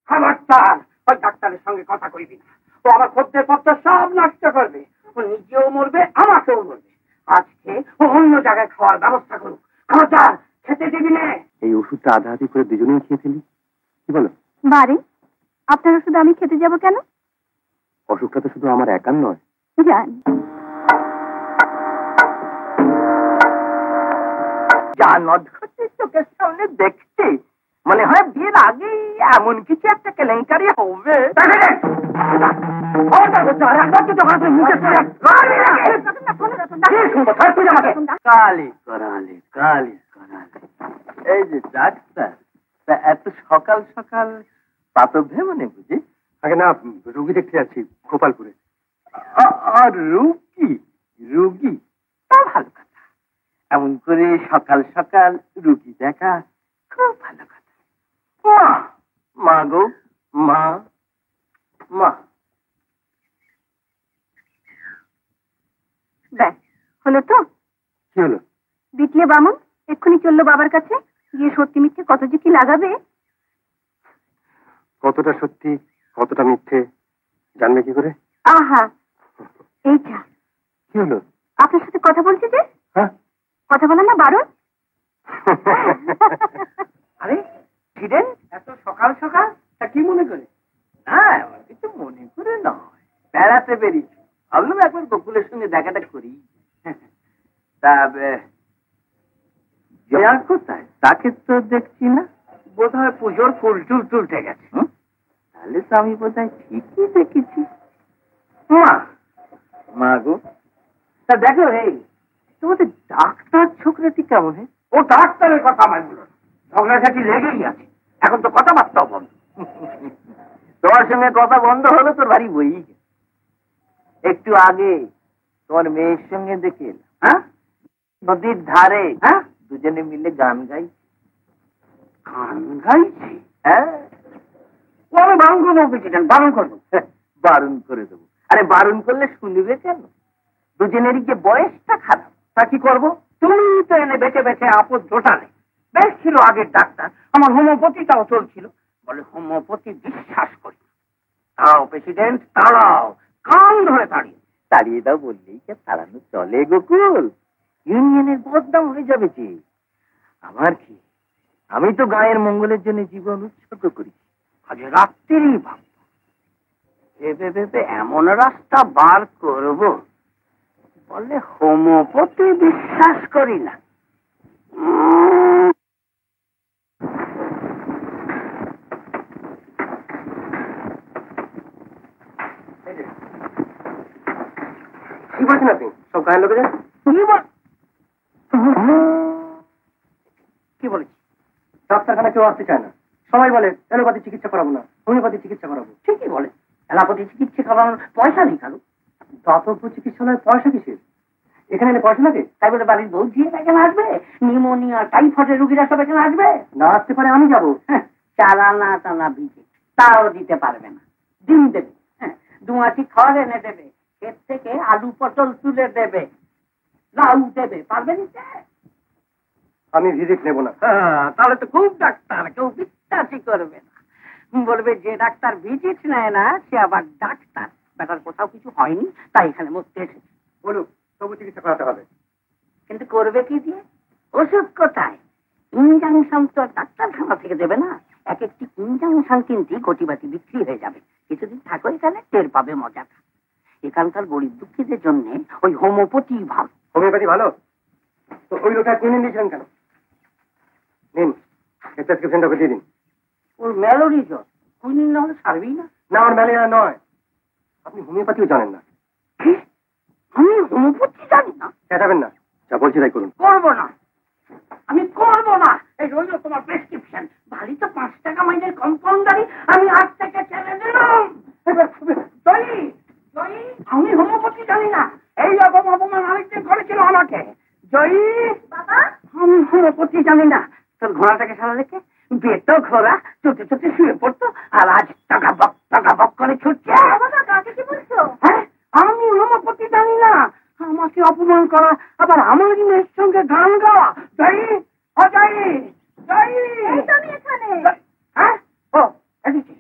খবরদার ওই ডাক্তারের সঙ্গে কথা কইবি না। ও আমার খদ্দের পত্র সব নষ্ট করবে। ও নিজেও মরবে, আমাকেও মরবে। আজকে ও অন্য জায়গায় খাওয়ার ব্যবস্থা করুক। খবরদার খেতে দিবি না। এই ওষুধটা আধা আধি করে দুজনেই খেয়ে ফেলি, কি বলো? বারে আপনার ওষুধ আমি খেতে যাব কেন? অসুখটা তো শুধু আমার একার নয়। জান জান অদ্ভুত চোখের সামনে দেখতে মনে হয় বিয়ের আগে এমন কিছু একটা কেলেঙ্কারি হবে। কালি করালে কালি করালে। এই যে ডাক্তার, তা এত সকাল সকাল পাতভে মনে বুঝি? আগে না, রুগী দেখতে যাচ্ছি গোপালপুরে। আর রুগী রুগী তা ভালো কথা। এমন করে সকাল সকাল রুগী দেখা খুব ভালো কথা। মা গো মা, মা। ব্যাস হলো তো? কি হলো? বিটলে বামন এক্ষুনি চললো বাবার কাছে, গিয়ে সত্যি মিথ্যে কত যে কি লাগাবে। কতটা সত্যি কতটা মিথ্যে জানবে কি করে? আহা এইটা কি হলো? আপনার সাথে কথা বলছি যে। হ্যাঁ, কথা বলা না বারণ। আরে ফিরেন এত সকাল সকাল, তা কি মনে করে? না এমন কিছু মনে করে নয়, বেড়াতে বেরিয়েছি, ভাবলাম একবার গোকুলের সঙ্গে দেখাটা করি। তা জয়া কোথায়? তাকে তো দেখছি না, বোধ হয় পুজোর ফুল টুল তুলতে গেছে। তাহলে তো আমি বোধ হয় ঠিকই দেখেছি। মা, মা গো, তা দেখো এই তোমাদের ডাক্তার ছোকরাটি কেমন? ও ডাক্তারের কথা আমায় বলো, ঝগড়াঝাটি লেগেই আছে। এখন তো কথাবার্তাও বন্ধ। তোমার সঙ্গে কথা বন্ধ হলো তোর বাড়ি বই। একটু আগে তোমার মেয়ের সঙ্গে দেখে এলাম, হ্যাঁ, নদীর ধারে, হ্যাঁ, দুজনে মিলে গান গাই। গান গাইছি? হ্যাঁ। ও আমি বারণ করবো, প্রেসিডেন্ট, বারণ করবো। বারণ করে দেবো। আরে বারণ করলে শুনবে কেন? দুজনেরই যে বয়সটা খারাপ, তা কি করবো? তুমি তো এনে বেঁচে বেঁচে আপদ জোটালে। বেশ ছিল আগের ডাক্তার, আমার হোমিওপ্যাথিটাও চলছিল। বলে হোমিওপ্যাথি বিশ্বাস করি। তাও প্রেসিডেন্ট তাড়াও, কান ধরে তাড়িয়ে। তাড়িয়ে দাও বললেই কে তাড়ানো চলে গোকুল? ইউনিয়নের বদনাম হয়ে যাবে যে। আমার কি, আমি তো গায়ের মঙ্গলের জন্য জীবন উৎসর্গ করি। আজ রাত্রিরই ভাব ভেবে ভেবে এমন রাস্তা বার করব, বলে হোমিওপ্যাথি বিশ্বাস করি না। কি বলছেন আপনি? সব গায়ের লোকে যান। কি বলেছি? ডাক্তারখানা কেউ আসতে চায় না, সবাই বলে এলোপ্যাথি চিকিৎসা করাবো না, হোমিওপ্যাথি চিকিৎসা করাবো। ঠিকই বলে, এলোপ্যাথি চিকিৎসা করানোর পয়সা নেই কারো। দাতব্য চিকিৎসালয়ে পয়সা কিসের? এখানে এলে পয়সা লাগে? তাই বলে বাড়ির বউ দিয়ে এখানে আসবে? নিউমোনিয়া টাইফয়েডের রোগীরা সব এখানে আসবে? না আসতে পারে আমি যাবো। চালানা টানা ভিজে তাও দিতে পারবে না। ডিম দেবে, দুমাটি খড় এনে দেবে, ক্ষেত থেকে আলু পটল তুলে দেবে, লাউ দেবে, পারবে নিতে? আমি ভিজিট নেবো না। তাহলে তো খুব ডাক্তার, কেউ বিশ্বাসই করবে না। বলবে যে ডাক্তার ভিজিট নেয় না সে আবার ডাক্তার। ব্যাটার কোথাও কিছু হয়নি তাই এখানে মরতে এসেছে। বলুক তবু চিকিৎসা করাতে হবে। কিন্তু করবে কি দিয়ে? ওষুধ কোথায়? ইনজাংশন তো ডাক্তারখানা থেকে দেবে না। এক একটি ইনজাংশন কিনতে কোটিবাটি বিক্রি হয়ে যাবে। কিছুদিন থাকো এখানে, টের পাবে মজাটা। এখানকার গরিব দুঃখীদের জন্য ওই হোমিওপ্যাথি ভালো। হোমিওপ্যাথি ভালো? তো ওই লোকটা কিনে দিয়েছিলেন কেন? নিন, এই প্রেসক্রিপশনটা দিয়ে দিন। ওর ম্যালোরি জ্বর, কুইনিন না হলে সারবেই না। না, আমার ম্যালেরিয়া নয়। আপনি হোমিওপ্যাথিও জানেন না। আমি হোমিওপ্যাথি জানি না? চেঁচাবেন না, যা বলছি তাই করুন। করবো না, আমি করবো না। এই রইল তোমার প্রেসক্রিপশন। বাড়ি তো 5 টাকা মাইনের কম্পাউন্ডারি, আমি আজ থেকে ছেড়ে দিলাম। আমি হোমিওপ্যাথি জানি না, এই রকম অপমান আরেকদিন করেছিল আমাকে। জয়ী বাবা, আমি হোমিওপ্যাথি জানি না। তোর ঘোড়াটাকে সারা রেখে বেতো ঘোড়া চোটে চোটে শুয়ে পড়তো, আর আজ টাকা বক করে ছুটছে। কাকে কি বলছো? হ্যাঁ, আমি হোমিওপ্যাথি জানি না, আমাকে অপমান করা, আবার আমার মেয়ের সঙ্গে গান গাওয়া। জয়ী অজয়ী জয়ী, আমি এখানে। হ্যাঁ, ও এদিকে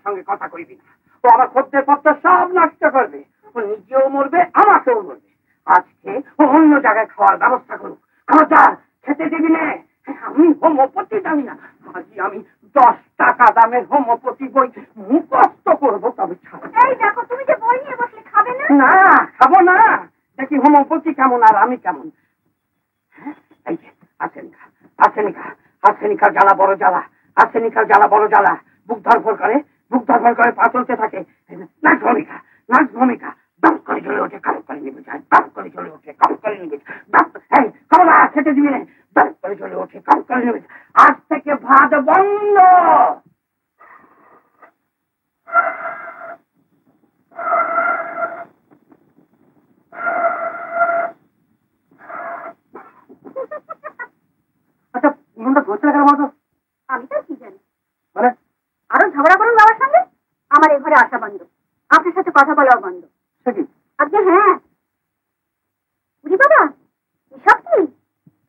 সঙ্গে কথা কইবি না। ও আমার খদ্দের পত্র সব নষ্ট করবে, ও নিজেও মরবে আমাকেও মরবে। আজকে ও অন্য জায়গায় খাওয়ার ব্যবস্থা করুক, খবরদার খেতে দিবি না। আমি হোমিওপ্যাথি জানি না, আজই আমি 10 টাকা দামের হোমিওপ্যাথি বই মুখস্থ করবো, তবে এই দেখো, তুমি যে বই নিয়ে বসলে, খাবে না? না, খাবো না। দেখি হোমিওপ্যাথি কেমন আর আমি কেমন। এই যে আর্সেনিকা, আর্সেনিকা, আর্সেনিকার জ্বালা বড় জ্বালা, আর্সেনিকার জ্বালা বড় জ্বালা। বুক ধরফর করে, বুক ধরফর করে, পা চলতে থাকে। নাচ ভূমিকা, নাচ ভূমিকা, দম করে চলে ওঠে, কাম করে নিবে যায়, দম করে চলে ওঠে, কাম করে নিবে। এই খাওয়া খেতে দিবি না, দম করে চলে ওঠে, কাম করে নিবে। আজ থেকে ভাত বন্ধ। আচ্ছা মনটা ধরছে না কেন বলতো? আমি তো কি জানি। মানে আরো ঝগড়া করুন বাবার সঙ্গে, আমার এই ঘরে আসা বন্ধ, আপনার সাথে কথা বলাও বন্ধ। সে কি? আজকে হ্যাঁ, বুঝি বাবা, এসব কি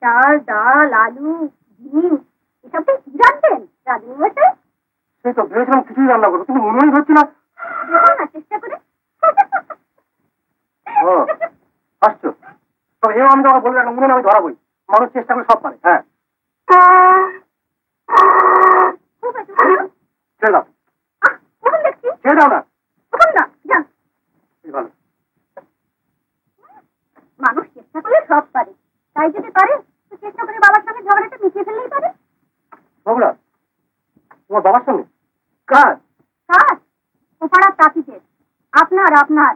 চাল ডাল আলু ডিম এসব কি রাখবেন রাজনী বসে? সেই তো ভেবেছিলাম কিছুই রান্না করবো, কিন্তু মনেই হচ্ছে না। দেখুন না চেষ্টা করে। ও আসছো, তবে এও আমি তোমাকে বলবো, একটা উনুন আমি ধরাবই। মানুষ চেষ্টা করে সব পারে। হ্যাঁ খুব আছে, বলুন। ছেড়ে দাও, কখন দেখছি? ছেড়ে দাও না। কখন না যান। এই ভালো। মানুষ চেষ্টা করলে সব পারে, তাই যদি পারে তো চেষ্টা করে বাবার সঙ্গে ঝগড়াটা মিটিয়ে ফেললেই পারে। ঝগড়া তোমার বাবার সঙ্গে? কাজ কাজ ও পাড়ার তাঁতিদের, আপনার আপনার।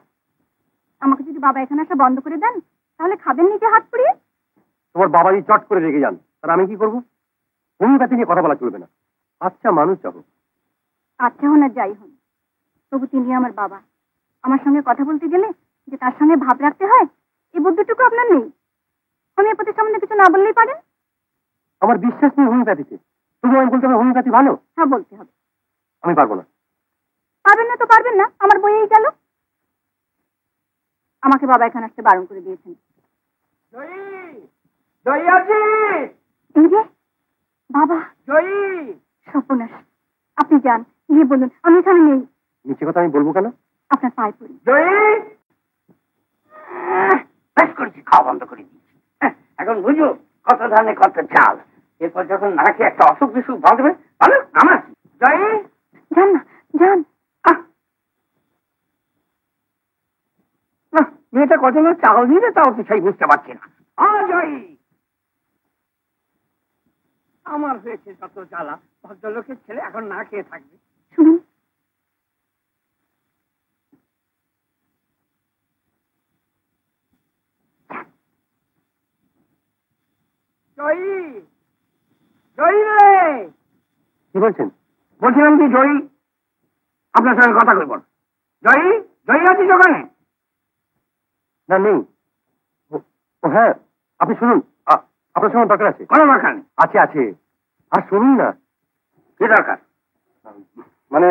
আমাকে যদি বাবা এখানে আসা বন্ধ করে দেন, তাহলে খাবেন নিজে হাত পুড়িয়ে? তোমার বাবাই চট করে রেগে যান, আর আমি কি করবো? হোমিওপ্যাথি নিয়ে কথা বলা চলবে না। আচ্ছা মানুষ যাবো। আচ্ছা হন আর যাই হন, তবু তিনি আমার বাবা। আমার সঙ্গে কথা বলতে গেলে যে তার সঙ্গে ভাব রাখতে হয়, এই বুদ্ধিটুকু আপনার নেই। হোমিওপ্যাথি সম্বন্ধে কিছু না বললেই পারেন। আমার বিশ্বাস নেই হোমিওপ্যাথিতে। তুমি আমি বলতে হবে হোমিওপ্যাথি ভালো? হ্যাঁ বলতে হবে। আমি পারবো না। পারবেন না তো পারবেন না, আমার বইয়েই গেল। আমাকে বাবা এখানে আসতে বারণ করে দিয়েছেন। জয়ী আছি, এই যে বাবা, জয়ী। সর্বনাশ। আপনি যান, গিয়ে বলুন আমি এখানে নেই। মিছে কথা আমি বলবো কেন? আপনার পায়ে পড়ি। জয়ী, বেশ করেছি, খাওয়া বন্ধ করে দিয়েছি। এখন বুঝো কত ধানে কত চাল। এরপর যখন না খেয়ে একটা অসুখ বিসুখ বাঁধবে, ভালো আমার কি? জয়ী, যান না, যান। মেয়েটা কত চাল দিলে তাও তো সেই বুঝতে পারছি না। জয়ী, আমার হয়েছে কত জ্বালা। ভদ্রলোকের ছেলে এখন না খেয়ে থাকবে। শুনুন, জয়ী, জয়ী রে। কি বলছেন? বলছিলাম কি জয়ী, আপনার সঙ্গে কথা কইব। জয়ী, জয়ী আছিস ওখানে? না নেই। ও হ্যাঁ, আপনি শুনুন, আপনার সঙ্গে দরকার আছে। কোনো দরকার নেই। আছে আছে, আর শুনুন না। কি দরকার? মানে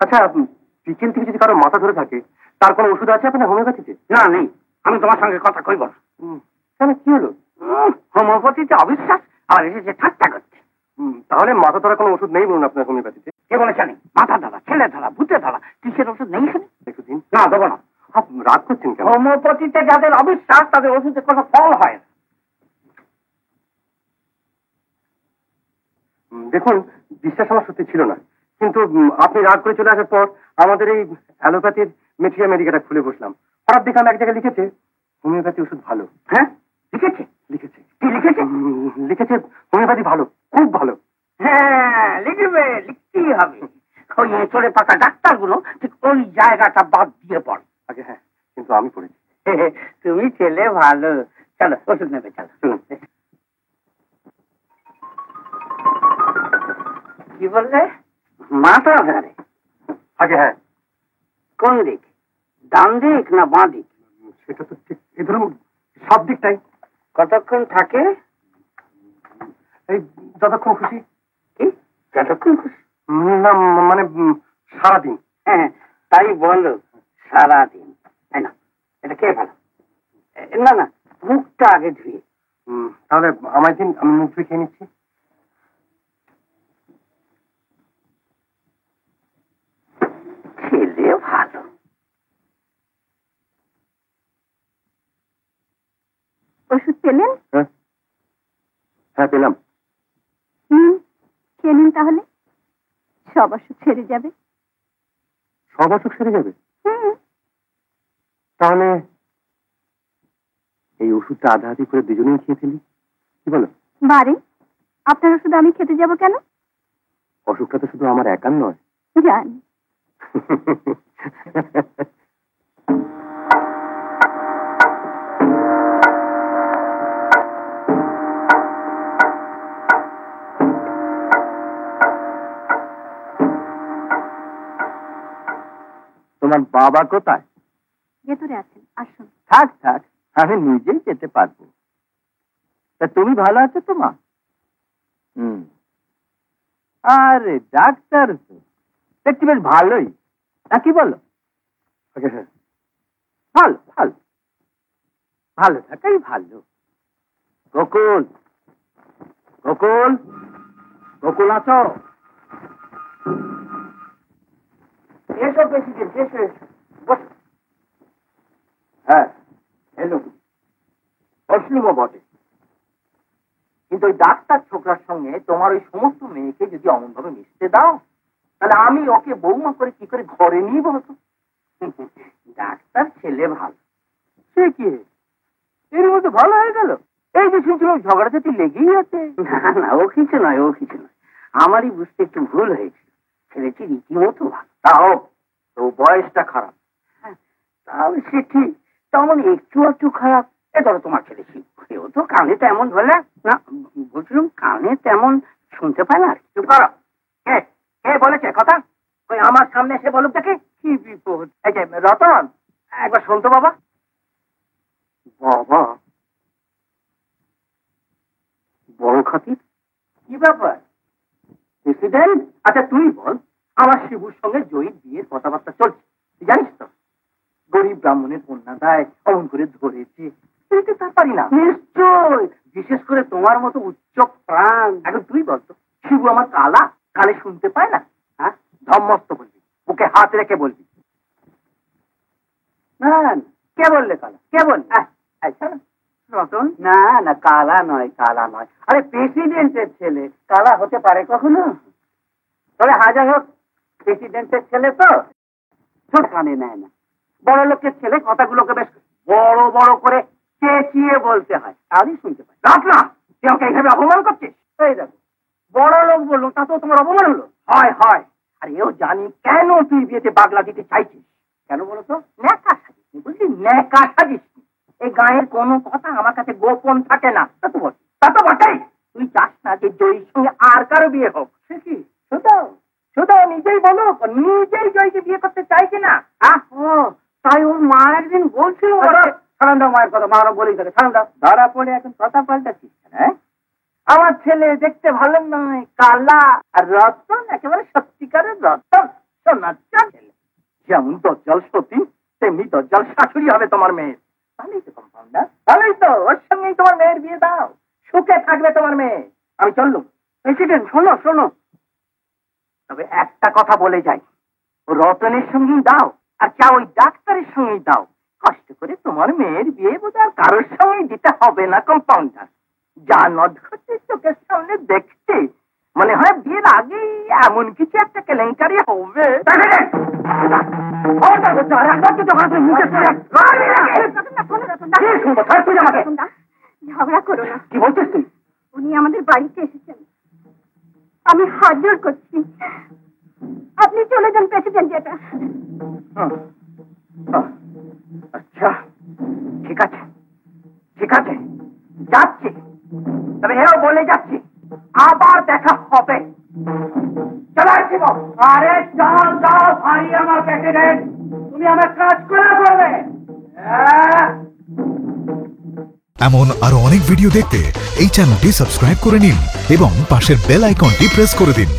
আচ্ছা, বিকেল থেকে যদি কারো মাথা ধরে থাকে, তার কোনো ওষুধ আছে আপনার হোমিওপ্যাথিতে? না নেই, আমি তোমার সঙ্গে কথা কইব না। কেন, কি হলো? হোমিওপ্যাথিতে অবিশ্বাস আর এসেছে ঠাট্টা করছে। তাহলে মাথা ধরা কোনো ওষুধ নেই বলুন আপনার হোমিওপ্যাথিতে? কে বলেছে নেই? মাথা ধরা, ছেলে ধরা, ভূতে ধরা, কিসের ওষুধ নেই এখানে? একটু দিন। না দেবো না। রাগ করছেন কেন? হোমিওপ্যাথিতে যাদের অবিশ্বাস তাদের ওষুধে কোনো ফল হয় না। দেখুন, বিশ্বাস আমার সত্যি ছিল না, কিন্তু আপনি রাগ করে চলে আসার পর আমাদের এই অ্যালোপ্যাথির মেট্রিয়া মেডিকেলটা খুলে বসলাম। হঠাৎ দেখলাম এক জায়গায় লিখেছে হোমিওপ্যাথি ওষুধ ভালো। হ্যাঁ লিখেছে? লিখেছে। কি লিখেছে? লিখেছে হোমিওপ্যাথি ভালো, খুব ভালো। হ্যাঁ লিখবে, লিখতেই হবে। ওই চলে পাকা ডাক্তারগুলো ঠিক ওই জায়গাটা বাদ দিয়ে পড়ে। আগে হ্যাঁ, কিন্তু আমি পড়েছি। তুমি ছেলে ভালো। চলো ওষুধ নেবে, চলো। কি বললে? মাথা ধরে? আগে হ্যাঁ। কোন দিক, ডান দিক না বাঁ দিক? সেটা তো ঠিক, এই ধরুন সব দিকটাই। কতক্ষণ থাকে? এই যতক্ষণ খুশি। কি যতক্ষণ খুশি? না মানে সারাদিন। হ্যাঁ তাই বলো, সারাদিন। তাই না? এটা কে ভালো? না না, মুখটা আগে ধুয়ে। তাহলে আমার দিন আমি মুখ ধুয়ে খেয়ে নিচ্ছি। ওষুধ পেলেন? হ্যাঁ হ্যাঁ পেলাম। খেয়ে নিন তাহলে, সব অসুখ সেরে যাবে। সব অসুখ সেরে যাবে? তাহলে এই ওষুধটা আধা আধি করে দুজনেই খেয়ে ফেলি, কি বলো? বারে, আপনার ওষুধ আমি খেতে যাব কেন? অসুখটা তো শুধু আমার একার নয়। জানি। তোমার বাবা কোথায়? ভেতরে আছেন, আসুন। থাক থাক, আমি নিজেই যেতে পারবো। তা তুমি ভালো আছো তো মা? আরে ডাক্তার তো দেখছি বেশ ভালোই, নাকি বলো? ভালো ভালো ভালো থাকাই ভালো। গোকুল, গোকুল, গোকুল আছো? এসো প্রেসিডেন্ট, এসো এসো, বস। হ্যাঁ এলো, অশ্লীলও বটে, কিন্তু ওই ডাক্তার ছোকরার সঙ্গে তোমার ওই সমস্ত মেয়েকে যদি অমন ভাবে মিশতে দাও, তাহলে আমি ওকে বৌমা করে কি করে ঘরে নিয়ে বলতো? ডাক্তার ছেলে ভালো, সে কি এর মধ্যে ভালো হয়ে গেল? এই যে শুনছিলাম ঝগড়াঝাটি লেগেই আছে। না না, ও কিছু নয়, ও কিছু নয়, আমারই বুঝতে একটু ভুল হয়েছে। ছেলেটি রীতিমতো ভালো। তাও তো বয়সটা খারাপ। তাও সে ঠিক, তেমন একটু একটু খারাপ। এ ধরো তোমার ছেলে শিখেও তো কানে তেমন বলে না, বুঝলাম কানে তেমন শুনতে পায় না। চুপ করো, কে কে বলেছে কথা? ওই আমার সামনে এসে বলুক দেখে। কি বিপদ! এই যে রতন, একবার শুনতো বাবা। বাবা বড় খাতির, কি ব্যাপার প্রেসিডেন্ট? আচ্ছা তুই বল, আমার শিবুর সঙ্গে জয়ীর বিয়ের কথাবার্তা চলছে, জানিস তো? গরিব ব্রাহ্মণের কন্যা দেয়, অমন করে ধরেছে, তার পারি না। নিশ্চয়, বিশেষ করে তোমার মতো উচ্চ প্রাণ। এখন তুই বলতো, শিবু আমার কালা, কানে শুনতে পায় না? হ্যাঁ, ধম্মস্ত বলবি, ওকে হাত রেখে বলবি। না না, কে বললে কালা? কে বললে? রতন, না না, কালা নয়, কালা নয়। আরে প্রেসিডেন্টের ছেলে কালা হতে পারে কখনো? তবে হাজার হোক, প্রেসিডেন্টের ছেলে তো ছোট কানে নেয় না। বড় লোকের ছেলে কথাগুলোকে বেশ বড় বড় করে চেঁচিয়ে বলতে হয়, তাহলেই শুনতে পায়। রাখ না, তুই আমাকে এইভাবে অপমান করছিস। এই দেখো, বড় লোক বললো, তা তো তোমার অপমান হলো। হয় হয়, আর এও জানি কেন তুই বিয়েতে বাগলা দিতে চাইছিস। কেন বলো তো? ন্যাকা সাজিস, বুঝলি? ন্যাকা সাজিস। এই গায়ের কোনো কথা আমার কাছে গোপন থাকে না। তা তো বল, তা তো বটেই। তুই চাস না যে জয়ীর সঙ্গে আর কারো বিয়ে হোক, সে কি? শুধু শুধু নিজেই বলো, নিজেই জয়ীকে বিয়ে করতে চাইছে না। তাই ওর মা একদিন বলছিল। ছাড়ান দাও মায়ের কথা, মারা বলেই থাকে, ছাড়ান দাও। ধরা পড়ে এখন কথা পাল্টাচ্ছিস। হ্যাঁ, আমার ছেলে দেখতে ভালো নয়, কালা, আর রতন একেবারে সত্যিকারের রতন, সোনাচ্চা ছেলে। যেমন দজ্জাল সতী, তেমনি দজ্জাল শাশুড়ি হবে তোমার মেয়ের। ভালোই তো কম্পাউন্ডার, ভালোই তো, ওর সঙ্গেই তোমার মেয়ের বিয়ে দাও, সুখে থাকবে তোমার মেয়ে। আমি চললুম। প্রেসিডেন্ট শোনো শোনো, তবে একটা কথা বলে যাই, ও রতনের সঙ্গেই দাও, আর চা ওই ডাক্তারের সঙ্গেই দাও। কষ্ট করে তোমার মেয়ের বিয়ে বোধ আর কারোর সঙ্গেই দিতে হবে না কম্পাউন্ডার। যা নদ ঘটে চোখের সামনে দেখছি, মনে হয় বিয়ের আগেই এমন কিছু একটা কেলেঙ্কারি হবে। ঝগড়া করো না। কি বলছিস তুই? উনি আমাদের বাড়িতে এসেছেন, আমি হাত জোড় করছি, আপনি চলে যান প্রেসিডেন্ট। যেটা আচ্ছা ঠিক আছে, ঠিক আছে, যাচ্ছি। তবে এও বলে যাচ্ছি, আবার দেখা হবে। চলে আসছি। আরে চল যাও ভাই আমার প্রেসিডেন্ট, তুমি আমার কাজ করে করবে। এমন আরো অনেক ভিডিও দেখতে এই চ্যানেলটি সাবস্ক্রাইব করে নিন এবং পাশের বেল আইকনটি প্রেস করে দিন।